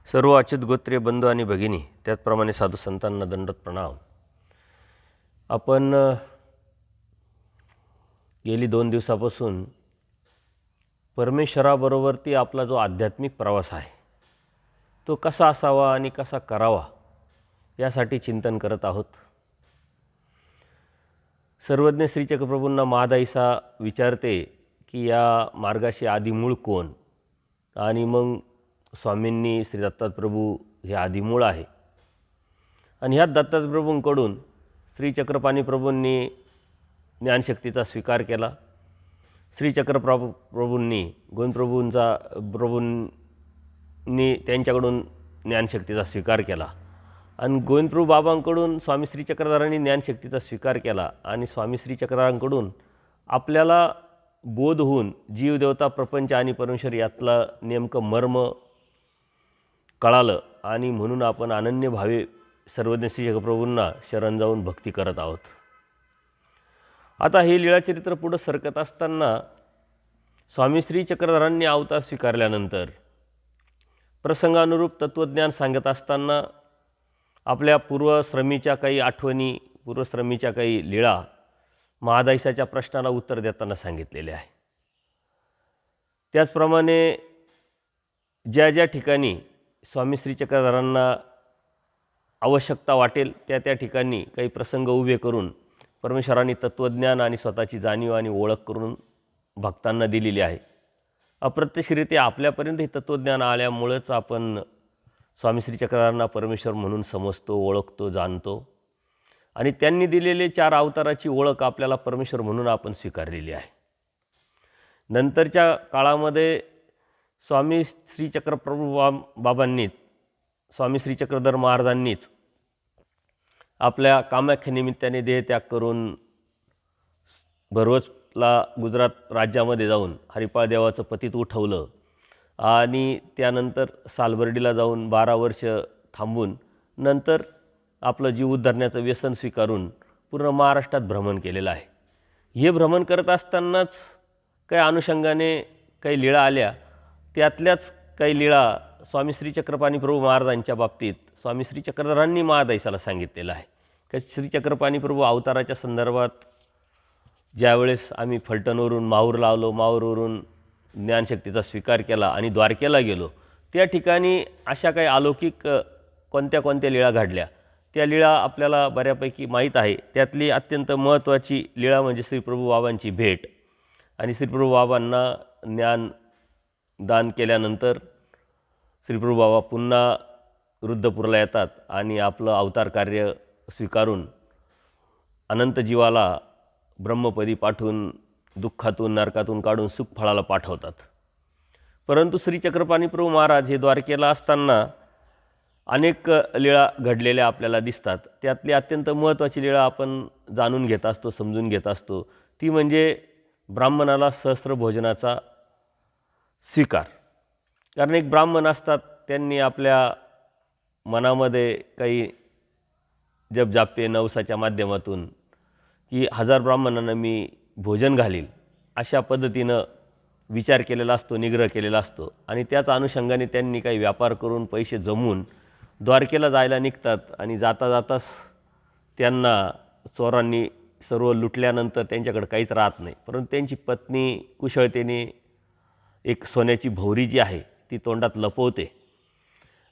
सर्व अच्युत गोत्रीय बंधू आणि भगिनी, त्याचप्रमाणे साधू संतांना दंडवत प्रणाम. आपण गेली 2 दिवसापासून परमेश्वराबरोबरती आपला जो आध्यात्मिक प्रवास आहे तो कसा असावा आणि कसा करावा यासाठी चिंतन करत आहोत. सर्वज्ञ श्री चक्रप्रभूंना महादाईसा विचारते की या मार्गाशी आदिमूळ कोण, आणि मग स्वामींनी श्री दत्तात्रय प्रभू हे आदिमूळ आहे. आणि ह्या दत्तात्रय प्रभूंकडून श्री चक्रपाणी प्रभूंनी ज्ञानशक्तीचा स्वीकार केला. श्री प्रभूंनी प्रभूंनी त्यांच्याकडून ज्ञानशक्तीचा स्वीकार केला आणि गोविंदप्रभू बाबांकडून स्वामी श्री चक्रधरांनी ज्ञानशक्तीचा स्वीकार केला. आणि स्वामी श्री चक्रधरांकडून आपल्याला बोध होऊन जीवदेवता प्रपंच आणि परमेश्वर यातला नेमकं मर्म कळालं आणि म्हणून आपण अनन्य भावे सर्वज्ञ श्री चक्रप्रभूंना शरण जाऊन भक्ती करत आहोत. आता हे लीळाचरित्र पुढं सरकत असताना स्वामी श्री चक्रधरांनी अवतार स्वीकारल्यानंतर प्रसंगानुरूप तत्त्वज्ञान सांगत असताना आपल्या पूर्वश्रमीच्या काही आठवणी, पूर्वश्रमीच्या काही लीळा महादाईसाच्या प्रश्नाला उत्तर देताना सांगितलेले आहे. त्याचप्रमाणे ज्या ज्या ठिकाणी स्वामी श्री चक्रधरांना आवश्यकता वाटेल त्या ठिकाणी काही प्रसंग उभे करून परमेश्वरांनी तत्त्वज्ञान आणि स्वतःची जाणीव आणि ओळख करून भक्तांना दिलेली आहे. अप्रत्यक्षरित्या आपल्यापर्यंत हे तत्त्वज्ञान आल्यामुळेच आपण स्वामी श्री चक्रधरांना परमेश्वर म्हणून समजतो, ओळखतो, जाणतो. आणि त्यांनी दिलेले 4 अवताराची ओळख आपल्याला परमेश्वर म्हणून आपण स्वीकारलेली आहे. नंतरच्या काळामध्ये स्वामी श्री चक्रप्रभू बाबांनीच, स्वामी श्री चक्रधर महाराजांनीच आपल्या कामाख्यानिमित्ताने देहत्याग करून भरवचला गुजरात राज्यामध्ये जाऊन हरिपाळ देवाचं पतित उठवलं आणि त्यानंतर सालबर्डीला जाऊन 12 वर्ष थांबून नंतर आपलं जीव उद्धारण्याचं व्यसन स्वीकारून पूर्ण महाराष्ट्रात भ्रमण केलेलं आहे. हे भ्रमण करत असतानाच काही अनुषंगाने काही लीळा आल्या. त्यातल्याच काही लीळा स्वामी श्री चक्रपाणी प्रभू महाराजांच्या बाबतीत स्वामी श्री चक्रधरांनी महादाईसाला सांगितलेलं आहे की श्री चक्रपाणी प्रभू अवताराच्या संदर्भात ज्यावेळेस आम्ही फलटणवरून माहूरला आलो, माहूरवरून ज्ञानशक्तीचा स्वीकार केला आणि द्वारकेला गेलो, त्या ठिकाणी अशा काही अलौकिक कोणत्या लीळा घडल्या त्या लीळा आपल्याला बऱ्यापैकी माहीत आहे. त्यातली अत्यंत महत्त्वाची लीळा म्हणजे श्रीप्रभू बाबांची भेट. आणि श्रीप्रभू बाबांना ज्ञान दान केल्यानंतर श्रीप्रभू बाबा पुन्हा रुद्रपूरला येतात आणि आपलं अवतार कार्य स्वीकारून अनंत जीवाला ब्रह्मपदी पाठवून दुःखातून नरकातून काढून सुखफळाला पाठवतात. परंतु श्री चक्रपाणी प्रभू महाराज हे द्वारकेला असताना अनेक लीळा घडलेल्या आपल्याला दिसतात. त्यातली अत्यंत महत्त्वाची लीळा आपण जाणून घेत असतो, समजून घेत असतो, ती म्हणजे ब्राह्मणाला सहस्त्र भोजनाचा स्वीकार. कारण एक ब्राह्मण असतात, त्यांनी आपल्या मनामध्ये काही जपजाप्य नवसाच्या माध्यमातून की 1000 ब्राह्मणांना मी भोजन घालील अशा पद्धतीनं विचार केलेला असतो, निग्रह केलेला असतो. आणि त्याच अनुषंगाने त्यांनी काही व्यापार करून पैसे जमवून द्वारकेला जायला निघतात. आणि जाता जाताच त्यांना चोरांनी सर्व लुटल्यानंतर त्यांच्याकडे काहीच राहत नाही. परंतु त्यांची पत्नी कुशळतेने एक सोन्याची भोवरी जी आहे ती तोंडात लपवते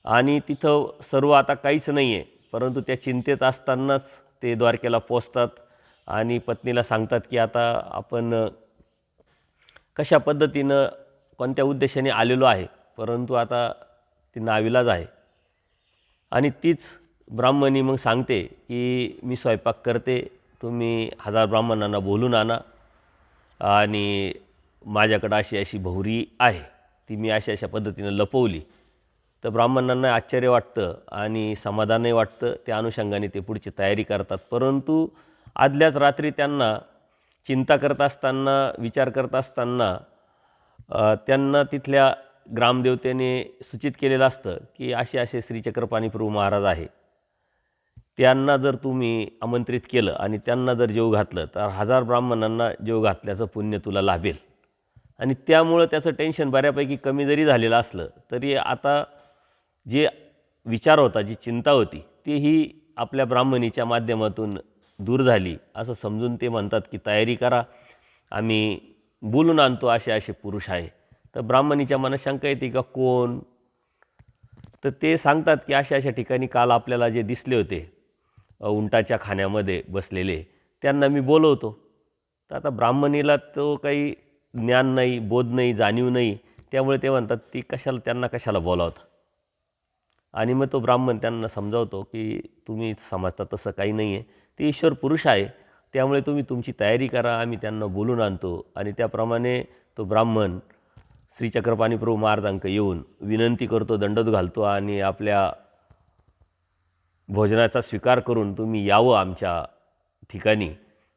आणि तिथं सर्व आता काहीच नाही आहे. परंतु त्या चिंतेत असतानाच ते द्वारकेला पोचतात आणि पत्नीला सांगतात की आता आपण कशा पद्धतीनं कोणत्या उद्देशाने आलेलो आहे, परंतु आता ती नाविलाज आहे. आणि तीच ब्राह्मणी मग सांगते की मी स्वयंपाक करते, तुम्ही 1000 ब्राह्मणांना बोलून आणा आणि माझ्याकडं अशी अशी भोवरी आहे, ती मी अशा पद्धतीनं लपवली. तर ब्राह्मणांना आश्चर्य वाटतं आणि समाधानही वाटतं. त्या अनुषंगाने ते पुढची तयारी करतात. परंतु आदल्याच रात्री त्यांना चिंता करत असताना, विचार करत असताना त्यांना तिथल्या ग्रामदेवतेने सूचित केलेलं असतं की असे श्री चक्रपाणी प्रभू महाराज आहे, त्यांना जर तुम्ही आमंत्रित केलं आणि त्यांना जर जेव घातलं तर 1000 ब्राह्मणांना जेव घातल्याचं पुण्य तुला लाभेल. आणि त्यामुळं त्याचं टेन्शन बऱ्यापैकी कमी जरी झालेलं असलं तरी आता जे विचार होता, जी चिंता होती, तीही आपल्या ब्राह्मणीच्या माध्यमातून दूर झाली असं समजून ते म्हणतात की तयारी करा, आम्ही बोलून आणतो असे असे पुरुष आहे. तर ब्राह्मणीच्या मनात शंका येते का कोण? तर ते सांगतात की अशा अशा ठिकाणी काल आपल्याला जे दिसले होते उंटाच्या खाण्यामध्ये बसलेले, त्यांना मी बोलवतो. तर आता ब्राह्मणीला तो काही ज्ञान नाही, बोध नाही, जाणीव नाही, त्यामुळे ते म्हणतात ती त्यांना कशाला बोलावता. आणि मग तो ब्राह्मण त्यांना समजावतो की तुम्ही समजता तसं काही नाही आहे, ते ईश्वर पुरुष आहे, त्यामुळे तुम्ही तुमची तयारी करा, आम्ही त्यांना बोलून आणतो. आणि त्याप्रमाणे तो ब्राह्मण श्रीचक्रपाणी प्रभू महाराजांक येऊन विनंती करतो, दंडवत घालतो आणि आपल्या भोजनाचा स्वीकार करून तुम्ही यावं आमच्या ठिकाणी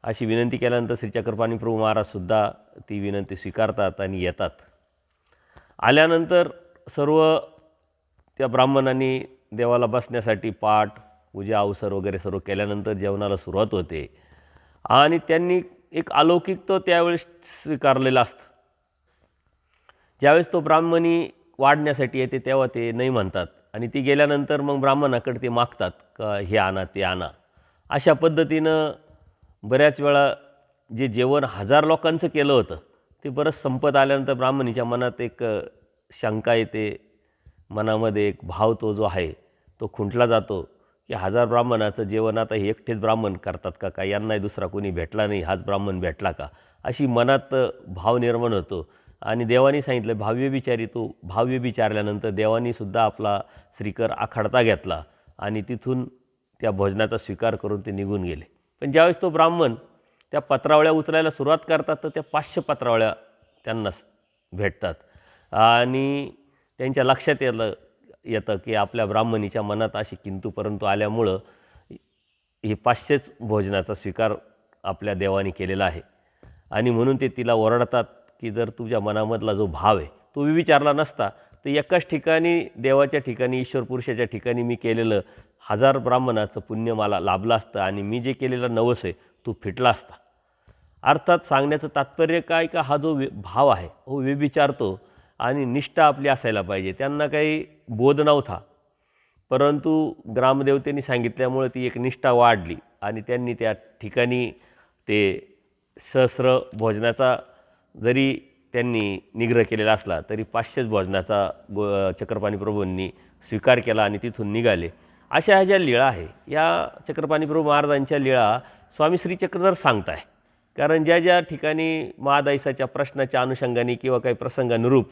अशी विनंती केल्यानंतर श्रीचक्रपाणी प्रभू महाराजसुद्धा ती विनंती स्वीकारतात आणि येतात. आल्यानंतर सर्व त्या ब्राह्मणांनी देवाला बसण्यासाठी पाठ, पूजा, अवसर वगैरे सर्व केल्यानंतर जेवणाला सुरुवात होते आणि त्यांनी एक अलौकिक तो त्यावेळेस स्वीकारलेला असतं. ज्यावेळेस तो ब्राह्मणी वाढण्यासाठी येते तेव्हा ते नाही म्हणतात आणि ती गेल्यानंतर मग ब्राह्मणाकडे ते मागतात का हे आणा ते आणा. अशा पद्धतीनं बऱ्याच वेळा जे जेवण 1000 लोकांचं केलं होतं ते बरंच संपत आल्यानंतर ब्राह्मणीच्या मनात एक शंका येते, मनामध्ये एक भाव तो जो आहे तो खुंटला जातो की 1000 ब्राह्मणाचं जेवण आता हे एकटेच ब्राह्मण करतात का, काय यांनाही दुसरा कोणी भेटला नाही, हाच ब्राह्मण भेटला का, अशी मनात भाव निर्माण होतो. आणि देवानी सांगितलं भाव्य विचारी. तो भाव्य विचारल्यानंतर देवानीसुद्धा आपला श्रीकर आखडता घेतला आणि तिथून त्या भोजनाचा स्वीकार करून ते निघून गेले. पण ज्यावेळेस तो ब्राह्मण त्या पत्रावळ्या उचलायला सुरुवात करतात तर त्या 500 पत्रावळ्या त्यांना भेटतात आणि त्यांच्या लक्षात येतं की आपल्या ब्राह्मणीच्या मनात अशी किंतु परंतु आल्यामुळं हे 500च भोजनाचा स्वीकार आपल्या देवाने केलेला आहे. आणि म्हणून ते तिला ओरडतात की जर तुझ्या मनामधला जो भाव आहे तो विचारला नसता तर एकाच ठिकाणी देवाच्या ठिकाणी, ईश्वर पुरुषाच्या ठिकाणी मी केलेलं 1000 ब्राह्मणाचं पुण्य मला लाभलं असतं आणि मी जे केलेला नवस आहे तो फिटला असता. अर्थात सांगण्याचं तात्पर्य काय का हा जो भाव आहे हो विचारतो आणि निष्ठा आपली असायला पाहिजे. त्यांना काही बोध नव्हता, परंतु ग्रामदेवतेने सांगितल्यामुळे ती एक निष्ठा वाढली आणि त्यांनी त्या ठिकाणी ते सहस्र भोजनाचा जरी त्यांनी निग्रह केलेला असला तरी 500च भोजनाचा चक्रपाणी प्रभूंनी स्वीकार केला आणि तिथून निघाले. अशा ह्या ज्या लीळा आहे या चक्रपाणी प्रभू महाराजांच्या लीळा स्वामी श्री चक्रधर सांगत आहे. कारण ज्या ज्या ठिकाणी महादायसाच्या प्रश्नाच्या अनुषंगाने किंवा काही प्रसंगानुरूप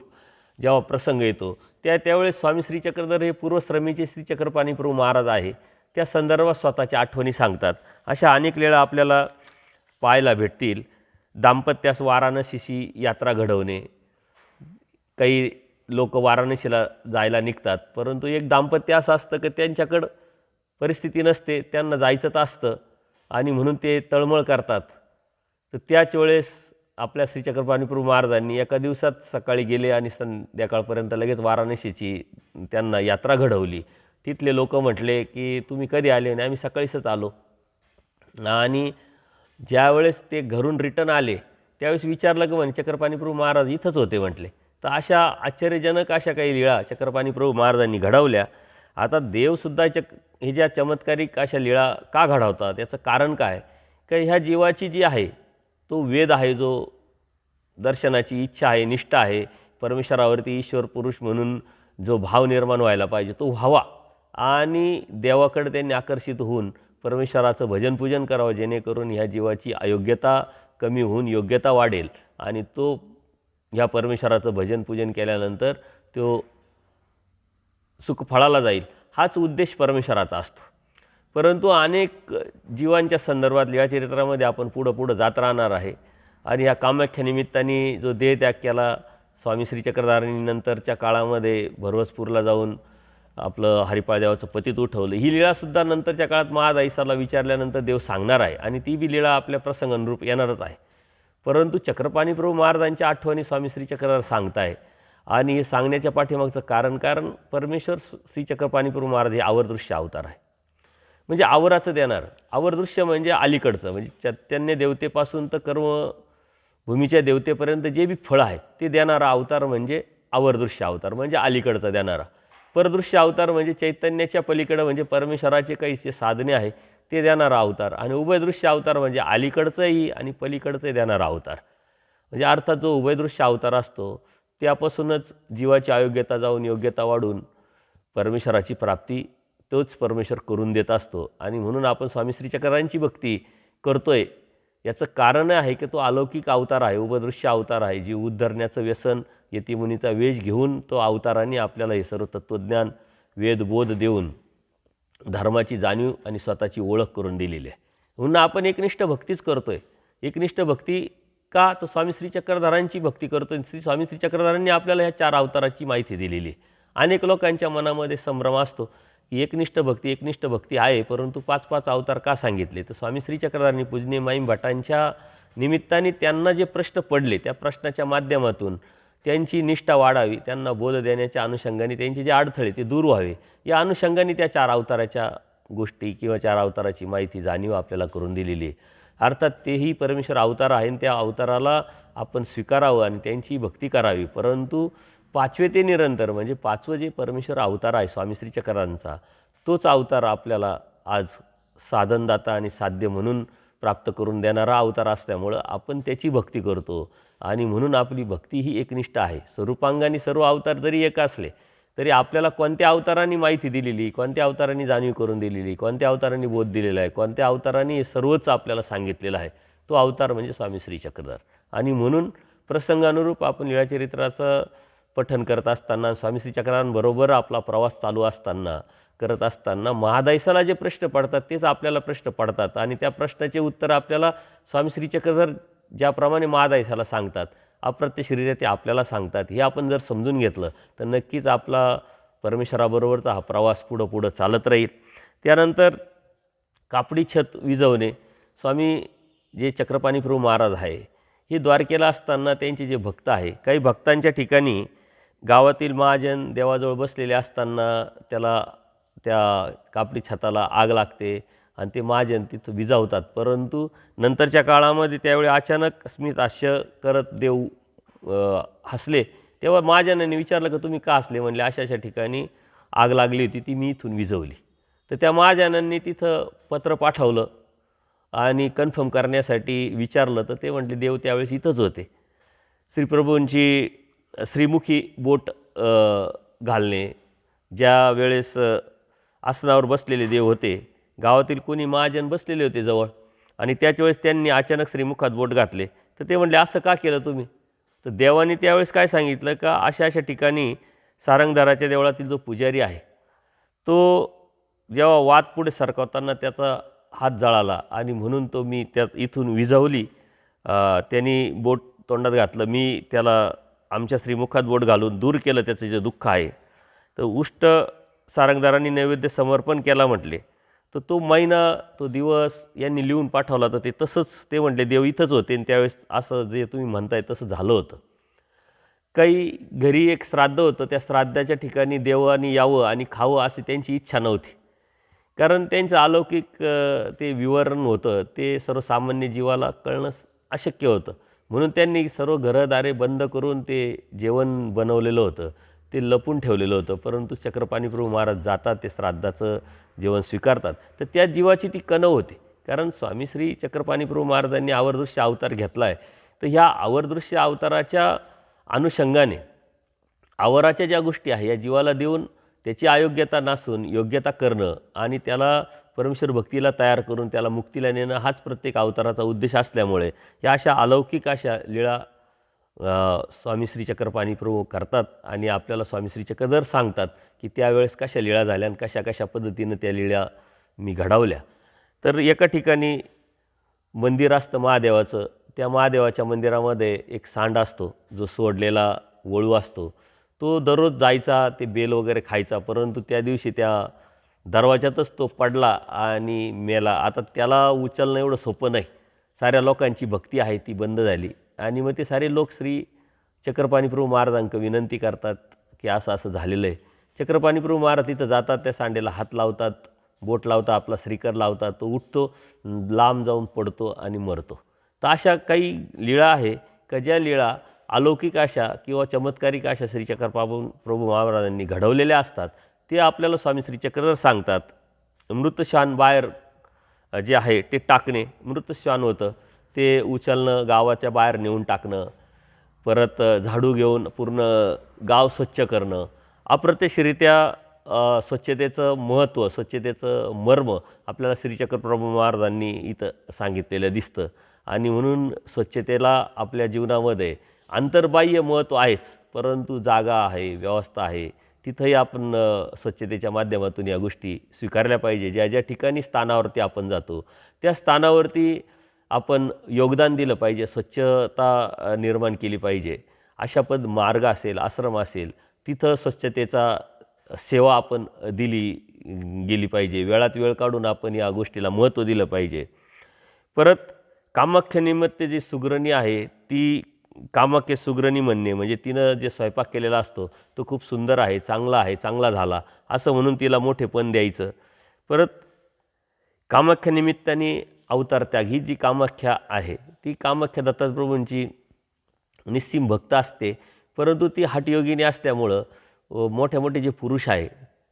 जेव्हा प्रसंग येतो त्यावेळेस स्वामी श्री चक्रधर हे पूर्वश्रमीचे श्री चक्रपाणी प्रभू महाराज आहे, त्या संदर्भात स्वतःच्या आठवणी सांगतात. अशा अनेक लीळा आपल्याला पाहायला भेटतील. दाम्पत्यास वाराणसीची यात्रा घडवणे. काही लोक वाराणसीला जायला निघतात, परंतु एक दाम्पत्य असं असतं की त्यांच्याकडं परिस्थिती नसते, त्यांना जायचं तर असतं आणि म्हणून ते तळमळ करतात. तर त्याच वेळेस आपल्या श्री चक्रपाणी प्रभू महाराजांनी एका दिवसात सकाळी गेले आणि संध्याकाळपर्यंत लगेच वाराणसीची त्यांना यात्रा घडवली. तिथले लोक म्हटले की तुम्ही कधी आले? आणि आम्ही सकाळीच आलो. आणि ज्यावेळेस ते घरून रिटर्न आले त्यावेळेस विचारलं की म्हणे चक्रपाणी प्रभू महाराज इथंच होते म्हटले. तर अशा आश्चर्यजनक अशा काही लीळा चक्रपाणी प्रभू महाराजांनी घडवल्या. आता देवसुद्धा हे ज्या चमत्कारिक अशा लीळा का घडवतात याचं कारण काय का ह्या जीवाची जी आहे तो वेद आहे, जो दर्शनाची इच्छा आहे, निष्ठा आहे, परमेश्वरावरती ईश्वर पुरुष म्हणून जो भाव निर्माण व्हायला पाहिजे तो व्हावा आणि देवाकडे त्यांनी आकर्षित होऊन परमेश्वराचं भजन पूजन करावं, जेणेकरून ह्या जीवाची अयोग्यता कमी होऊन योग्यता वाढेल आणि तो ह्या परमेश्वराचं भजन पूजन केल्यानंतर तो सुखफळाला जाईल. हाच उद्देश परमेश्वराचा असतो. परंतु अनेक जीवांच्या संदर्भात लीळाचरित्रामध्ये आपण पुढं जात राहणार आहे. आणि ह्या कामाख्या निमित्ताने जो देहत्याग केला स्वामी श्री चक्रधरांनी, नंतरच्या काळामध्ये भरवसपूरला जाऊन आपलं हरिपाळ देवाचं पतित उठवलं, ही लीळासुद्धा नंतरच्या काळात महादायसाला विचारल्यानंतर देव सांगणार आहे आणि ती बी लीळा आपल्या प्रसंगानुरूप येणारच आहे. परंतु चक्रपाणी प्रभू महाराजांच्या आठवणी स्वामी श्री चक्रधर सांगताय आणि हे सांगण्याच्या पाठीमागचं कारण परमेश्वर श्री चक्रपाणी प्रभू महाराज हे आवर्दृश्य अवतार आहे. म्हणजे आवराचं देणार. आवर्दृश्य म्हणजे अलीकडचं, म्हणजे चैतन्य देवतेपासून तर कर्मभूमीच्या देवतेपर्यंत जे बी फळ आहे ते देणारा अवतार म्हणजे आवर्दृश्य अवतार, म्हणजे अलीकडचं देणारा. परदृश्य अवतार म्हणजे चैतन्याच्या पलीकडं म्हणजे परमेश्वराचे काही जे साधने आहे ते देणारा अवतार, आणि उभयदृश्य अवतार म्हणजे अलीकडचंही आणि पलीकडचंही देणारा अवतार. म्हणजे अर्थात जो उभयदृश्य अवतार असतो त्यापासूनच जीवाची अयोग्यता जाऊन योग्यता वाढून परमेश्वराची प्राप्ती तोच परमेश्वर करून देत असतो. आणि म्हणून आपण स्वामी श्री चक्रांची भक्ती करतोय याचं कारण आहे की तो अलौकिक अवतार आहे, उभयदृश्य अवतार आहे. जीव उद्धरण्याचं व्यसन यतिमुनीचा वेश घेऊन तो अवतारांनी आपल्याला हे सर्व तत्त्वज्ञान वेदबोध देऊन धर्माची जाणीव आणि स्वतःची ओळख करून दिलेली आहे. म्हणून आपण एकनिष्ठ भक्तीच करतोय. एकनिष्ठ भक्ती का, तर स्वामी श्री चक्रधरांची भक्ती करतोय. स्वामी श्री चक्रधरांनी आपल्याला ह्या 4 अवताराची माहिती दिलेली आहे. अनेक लोकांच्या मनामध्ये संभ्रम असतो की एकनिष्ठ भक्ती आहे, परंतु 5-5 अवतार का सांगितले. तर स्वामी श्री चक्रधरांनी पूजनीय माईम भटांच्या निमित्ताने त्यांना जे प्रश्न पडले त्या प्रश्नाच्या माध्यमातून त्यांची निष्ठा वाढावी, त्यांना बोध देण्याच्या अनुषंगाने त्यांचे जे अडथळे ते दूर व्हावे, या अनुषंगाने त्या 4 अवताराच्या गोष्टी किंवा 4 अवताराची माहिती जाणीव आपल्याला करून दिलेली आहे. अर्थात तेही परमेश्वर अवतार आहे आणि त्या अवताराला आपण स्वीकारावं आणि त्यांची भक्ती करावी. परंतु 5वे ते निरंतर म्हणजे 5वं जे परमेश्वर अवतार आहे स्वामी श्री चक्रांचा, तोच अवतार आपल्याला आज साधनदाता आणि साध्य म्हणून प्राप्त करून देणारा अवतार असल्यामुळं आपण त्याची भक्ती करतो. आणि म्हणून आपली भक्ती ही एकनिष्ठ आहे. स्वरूपांगाने सर्व अवतार जरी एक असले तरी आपल्याला कोणत्या अवतारांनी माहिती दिलेली, कोणत्या अवतारांनी जाणीव करून दिलेली, कोणत्या अवतारांनी बोध दिलेला आहे, कोणत्या अवतारांनी हे सर्वच आपल्याला सांगितलेलं आहे, तो अवतार म्हणजे स्वामी श्री चक्रधर. आणि म्हणून प्रसंगानुरूप आपण लीळाचरित्राचं पठण करत असताना, स्वामी श्री चक्रधरांबरोबर आपला प्रवास चालू करत असताना महादायसाला जे प्रश्न पडतात तेच आपल्याला प्रश्न पडतात. आणि त्या प्रश्नाचे उत्तर आपल्याला स्वामी श्री चक्रधर ज्याप्रमाणे महादायसाला सांगतात, अप्रत्यक्षरित्या ते आपल्याला सांगतात. हे आपण जर समजून घेतलं तर नक्कीच आपला परमेश्वराबरोबरचा हा प्रवास पुढं चालत राहील. त्यानंतर कापडी छत विझवणे. स्वामी जे चक्रपाणी प्रभू महाराज आहे हे द्वारकेला असताना त्यांचे जे भक्त आहे, काही भक्तांच्या ठिकाणी गावातील महाजन देवाजवळ बसलेले असताना त्या कापडी छताला आग लागते आणि ते महाजन तिथं विझवतात. परंतु नंतरच्या काळामध्ये त्यावेळी अचानक स्मित हास्य करत देव हसले. तेव्हा महाजनांनी विचारलं की तुम्ही का हसले. म्हणले अशा ठिकाणी आग लागली होती, ती मी इथून विझवली. तर त्या महाजनांनी तिथं पत्र पाठवलं आणि कन्फर्म करण्यासाठी विचारलं, तर ते म्हटले देव त्यावेळेस इथंच होते. श्रीप्रभूंची श्रीमुखी बोट घालणे, ज्या वेळेस आसनावर बसलेले देव होते, गावातील कोणी महाजन बसलेले होते जवळ, आणि त्याच वेळेस त्यांनी अचानक श्रीमुखात बोट घातले. तर ते म्हटले असं का केलं तुम्ही. तर देवाने त्यावेळेस काय सांगितलं का अशा ठिकाणी सारंगधाराच्या देवळातील जो पुजारी आहे तो जेव्हा वात पुढे सरकवताना त्याचा हात जळाला आणि म्हणून तो मी इथून विझवली. त्यांनी बोट तोंडात घातलं, मी त्याला आमच्या श्रीमुखात बोट घालून दूर केलं त्याचं जे दुःख आहे. तर उष्ट सारंगधारांनी नैवेद्य समर्पण केला म्हटले. तर तो महिना तो दिवस यांनी लिहून पाठवला. तर ते तसंच ते म्हटले देव इथंच होते आणि त्यावेळेस असं जे तुम्ही म्हणताय तसं झालं होतं. काही घरी एक श्राद्ध होतं, त्या श्राद्धाच्या ठिकाणी देवानी यावं आणि खावं अशी त्यांची इच्छा नव्हती, कारण त्यांचं अलौकिक ते विवरण होतं, ते सर्वसामान्य जीवाला कळणं अशक्य होतं. म्हणून त्यांनी सर्व घरदारे बंद करून ते जेवण बनवलेलं होतं ते लपून ठेवलेलं होतं. परंतु चक्रपाणी प्रभू महाराज जातात, ते श्राद्धाचं जेवण स्वीकारतात. तर त्या जीवाची ती कणव होती, कारण स्वामी श्री चक्रपाणी प्रभू महाराजांनी आवर्दृश्य अवतार घेतला आहे. तर ह्या आवर्दृश्य अवताराच्या अनुषंगाने आवराच्या ज्या गोष्टी आहे या जीवाला देऊन त्याची अयोग्यता नासून योग्यता करणं आणि त्याला परमेश्वर भक्तीला तयार करून त्याला मुक्तीला नेणं हाच प्रत्येक अवताराचा उद्देश असल्यामुळे या अशा अलौकिक अशा लीळा स्वामी श्री चक्रपाणी प्रभू करतात. आणि आपल्याला स्वामी श्री चक्रधर सांगतात की त्यावेळेस कशा लीळा झाल्या आणि कशा कशा पद्धतीनं त्या लीळा मी घडवल्या. तर एका ठिकाणी मंदिर असतं महादेवाचं, त्या महादेवाच्या मंदिरामध्ये एक सांड असतो जो सोडलेला वळू असतो. तो दररोज जायचा, ते बेल वगैरे खायचा, परंतु त्या दिवशी त्या दरवाजातच तो पडला आणि मेला. आता त्याला उचलणं एवढं सोपं नाही, साऱ्या लोकांची भक्ती आहे ती बंद झाली. आणि मग ते सारे लोक श्री चक्रपाणी प्रभू महाराजांक विनंती करतात की असं असं झालेलं आहे. चक्रपाणी प्रभू महाराज तिथं जातात, त्या सांडेला हात लावतात, बोट लावतात, आपला श्रीकर लावतात, तो उठतो, लांब जाऊन पडतो आणि मरतो. तर अशा काही लीळा आहे का ज्या लीळा अलौकिक अशा किंवा चमत्कारिक अशा श्रीचक्र प्रभू महाराजांनी घडवलेल्या असतात ते आपल्याला स्वामी श्रीचक्रधर सांगतात. मृतश्वान बाहेर जे आहे ते टाकणे, मृतश्वान होतं ते उचलणं, गावाच्या बाहेर नेऊन टाकणं, परत झाडू घेऊन पूर्ण गाव स्वच्छ करणं, अप्रत्यक्षरित्या स्वच्छतेचं महत्त्व, स्वच्छतेचं मर्म आपल्याला श्रीचक्र प्रभू महाराजांनी इथं सांगितलेलं दिसतं. आणि म्हणून स्वच्छतेला आपल्या जीवनामध्ये अंतर्बाह्य महत्त्व आहेच, परंतु जागा आहे, व्यवस्था आहे, तिथंही आपण स्वच्छतेच्या माध्यमातून या गोष्टी स्वीकारल्या पाहिजे. ज्या ज्या ठिकाणी स्थानावरती आपण जातो त्या स्थानावरती आपण योगदान दिलं पाहिजे, स्वच्छता निर्माण केली पाहिजे. अशा मार्ग असेल, आश्रम असेल, तिथं स्वच्छतेचा सेवा आपण दिली गेली पाहिजे. वेळात वेळ काढून आपण या गोष्टीला महत्त्व दिलं पाहिजे. परत कामाख्यानिमित्त जी सुगरणी आहे ती कामाख्य सुगरणी म्हणणे म्हणजे तिनं जे स्वयंपाक केलेला असतो तो खूप सुंदर आहे, चांगला झाला असं म्हणून तिला मोठेपण द्यायचं. परत कामाख्यानिमित्ताने अवतार त्याग, ही जी कामाख्या आहे ती कामाख्या दत्तात्रप्रभूंची निस्सीम भक्त असते, परंतु ती हठयोगिनी असल्यामुळं मोठे मोठे जे पुरुष आहे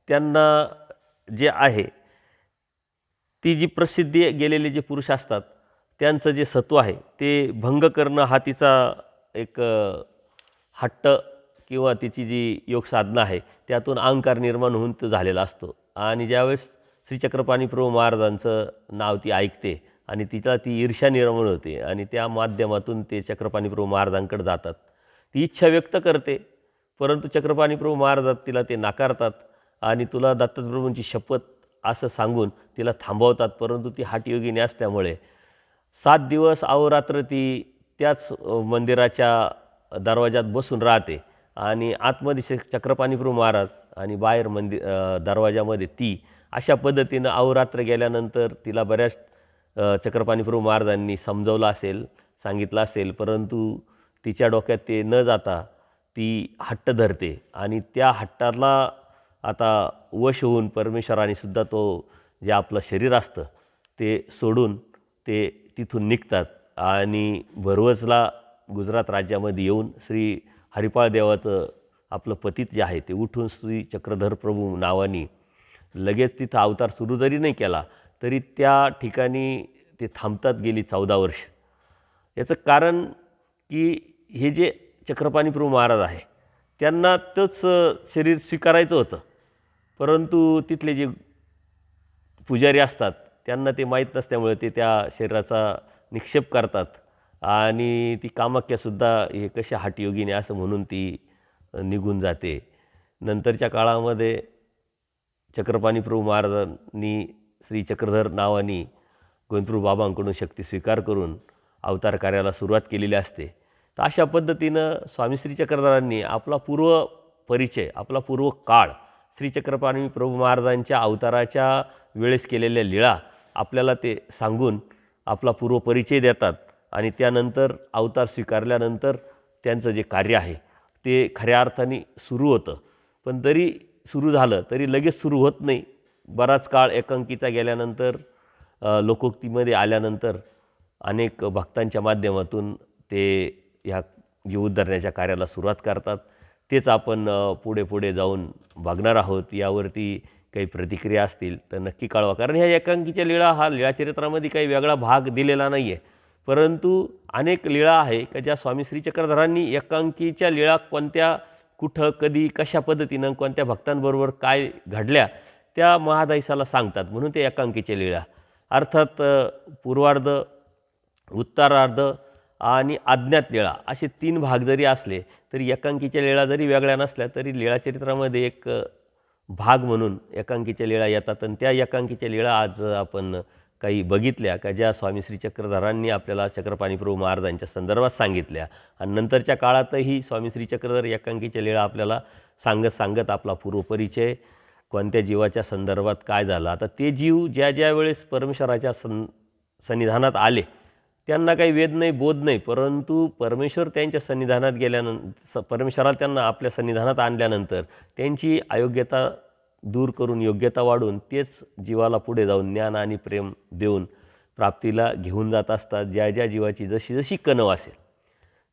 त्यांना जे आहे ती जी प्रसिद्धी गेलेले जे पुरुष असतात त्यांचं जे सत्व आहे ते भंग करणं हा तिचा एक हट्ट किंवा तिची जी योग साधना आहे त्यातून अहंकार निर्माण होऊन तो झालेला असतो. आणि ज्यावेळेस श्रीचक्रपाणी प्रभू महाराजांचं नाव ती ऐकते आणि तिला ती ईर्ष्या निर्माण होते आणि त्या माध्यमातून ते चक्रपाणी प्रभू महाराजांकडे जातात. ती इच्छा व्यक्त करते, परंतु चक्रपाणी प्रभू महाराज तिला ते नाकारतात आणि तुला दत्तप्रभूंची शपथ असं सांगून तिला थांबवतात. परंतु ती हठयोगिनी असल्यामुळे 7 दिवस अहोरात्र ती त्याच मंदिराच्या दरवाजात बसून राहते आणि आतमध्ये चक्रपाणी प्रभू महाराज आणि बाहेर दरवाजामध्ये ती, अशा पद्धतीनं अहोरात्र गेल्यानंतर तिला बऱ्याच चक्रपाणी प्रभू महाराजांनी समजवलं असेल, सांगितलं असेल, परंतु तिच्या डोक्यात ते न जाता ती हट्ट धरते आणि त्या हट्टाला आता वश होऊन परमेश्वराने सुद्धा तो जे आपलं शरीर असतं ते सोडून ते तिथून निघतात आणि भरवचला गुजरात राज्यामध्ये येऊन श्री हरिपाळ देवाचं आपलं पतित जे आहे ते उठून श्री चक्रधर प्रभू नावानी लगेच तिथं अवतार सुरू जरी नाही केला तरी त्या ठिकाणी ते थांबतात गेली 14 वर्ष. याचं कारण की हे जे चक्रपाणी प्रभू महाराज आहे त्यांना तोच शरीर स्वीकारायचं होतं, परंतु तिथले जे पुजारी असतात त्यांना ते माहीत नसल्यामुळे ते त्या शरीराचा निक्षेप करतात आणि ती कामाख्यासुद्धा हे कशा हठयोगिनी असं म्हणून ती निघून जाते. नंतरच्या काळामध्ये चक्रपाणी प्रभू महाराजांनी श्री चक्रधर नावानी गोविंदप्रभू बाबांकडून शक्ती स्वीकार करून अवतार कार्याला सुरुवात केलेली असते. तर अशा पद्धतीनं स्वामी श्री चक्रधरांनी आपला पूर्व परिचय, आपला पूर्व काळ श्री चक्रपाणी प्रभू महाराजांच्या अवताराच्या वेळेस केलेल्या लीळा आपल्याला ते सांगून आपला पूर्व परिचय देतात आणि त्यानंतर अवतार स्वीकारल्यानंतर त्यांचं जे कार्य आहे ते खऱ्या अर्थाने सुरू होतं. पण तरी सुरू झालं तरी लगेच सुरू होत नाही. बराच काळ एकांकीचा गेल्यानंतर लोकोक्तीमध्ये आल्यानंतर अनेक भक्तांच्या माध्यमातून ते ह्या जीव उद्धारण्याच्या कार्याला सुरुवात करतात. तेच आपण पुढे जाऊन बघणार आहोत. यावरती काही प्रतिक्रिया असतील तर नक्की कळवा, कारण ह्या एकांकीच्या लीळा हा लीळाचरित्रामध्ये काही वेगळा भाग दिलेला नाही आहे, परंतु अनेक लीळा आहे की ज्या स्वामी श्री चक्रधरांनी एकांकीच्या लीळा कोणत्या, कुठं, कधी, कशा पद्धतीनं, कोणत्या भक्तांबरोबर काय घडल्या त्या महादाईसाला सांगतात, म्हणून ते एकांकीच्या लीळा. अर्थात पूर्वार्ध, उत्तरार्ध आणि अज्ञात लीळा असे 3 भाग जरी असले तरी एकांकीच्या लीळा जरी वेगळ्या नसल्या तरी लीळाचरित्रामध्ये एक भाग म्हणून एकांकीच्या लीळा येतात. आणि त्या एकांकीच्या लीळा आज आपण काही बघितल्या का ज्या स्वामी श्री चक्रधरांनी आपल्याला चक्रपाणी प्रभू महाराजांच्या संदर्भात सांगितल्या आणि नंतरच्या काळातही स्वामी श्री चक्रधर एकांकीच्या लीळा आपल्याला सांगत आपला पूर्वपरिचय कोणत्या जीवाच्या संदर्भात काय झालं. आता ते जीव ज्या वेळेस परमेश्वराच्या सन्निधानात आले त्यांना काही वेद नाही, बोध नाही, परंतु परमेश्वर त्यांच्या सन्निधानात परमेश्वराला त्यांना आपल्या सन्निधानात आणल्यानंतर त्यांची अयोग्यता दूर करून योग्यता वाढून तेच जीवाला पुढे जाऊन ज्ञान आणि प्रेम देऊन प्राप्तीला घेऊन जात असतात. ज्या जीवाची जशी कणव असेल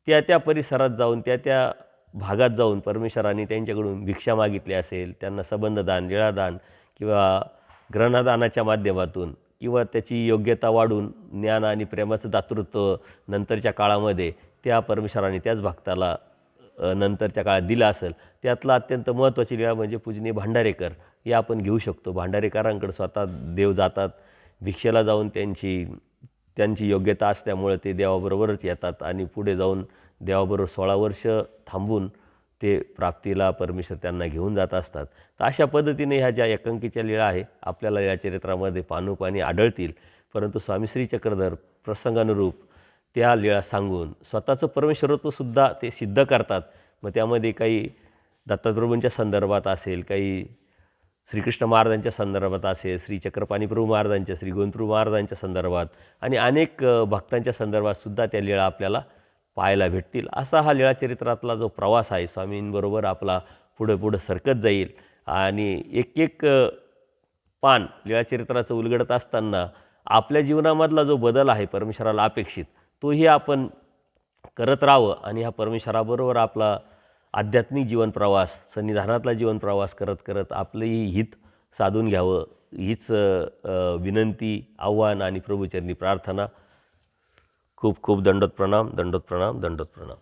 त्या त्या परिसरात जाऊन त्या त्या भागात जाऊन परमेश्वराने त्यांच्याकडून भिक्षा मागितली असेल, त्यांना संबंधदान, लीळादान किंवा ग्रहणदानाच्या माध्यमातून किंवा त्याची योग्यता वाढून ज्ञान आणि प्रेमाचं दातृत्व नंतरच्या काळामध्ये त्या परमेश्वराने त्याच भक्ताला नंतरच्या काळात दिलं असेल. त्यातला अत्यंत महत्त्वाची लीळा म्हणजे पूजनीय भांडारेकर हे आपण घेऊ शकतो. भांडारेकरांकडे स्वतः देव जातात, भिक्षेला जाऊन त्यांची योग्यता असल्यामुळे ते देवाबरोबरच येतात आणि पुढे जाऊन देवाबरोबर 16 वर्ष थांबून ते प्राप्तीला परमेश्वर त्यांना घेऊन जात असतात. तर अशा पद्धतीने ह्या ज्या एकांकीच्या लीळा आहे आपल्याला या चरित्रामध्ये पानोपानी आढळतील. परंतु स्वामी श्री चक्रधर प्रसंगानुरूप त्या लीळा सांगून स्वतःचं परमेश्वरत्वसुद्धा ते सिद्ध करतात. मग त्यामध्ये काही दत्तप्रभूंच्या संदर्भात असेल, काही श्रीकृष्ण महाराजांच्या संदर्भात असेल, श्री चक्रपाणी प्रभू महाराजांच्या, श्री गोविंदप्रभू महाराजांच्या संदर्भात आणि अनेक भक्तांच्या संदर्भातसुद्धा त्या लीळा आपल्याला पाहायला भेटतील. असा हा लीळाचरित्रातला जो प्रवास आहे स्वामींबरोबर आपला पुढं पुढं सरकत जाईल आणि एक एक पान लीळाचरित्राचं उलगडत असताना आपल्या जीवनामधला जो बदल आहे परमेश्वराला अपेक्षित तोही आपण करत राहावं आणि ह्या परमेश्वराबरोबर आपला आध्यात्मिक जीवनप्रवास, सन्निधानातला जीवनप्रवास करत करत आपलंही हित साधून घ्यावं हीच विनंती, आव्हान आणि प्रभुचरणी प्रार्थना. खूप खूप दंडोत प्रणाम, दंडोत प्रणाम, दंडोत प्रणाम.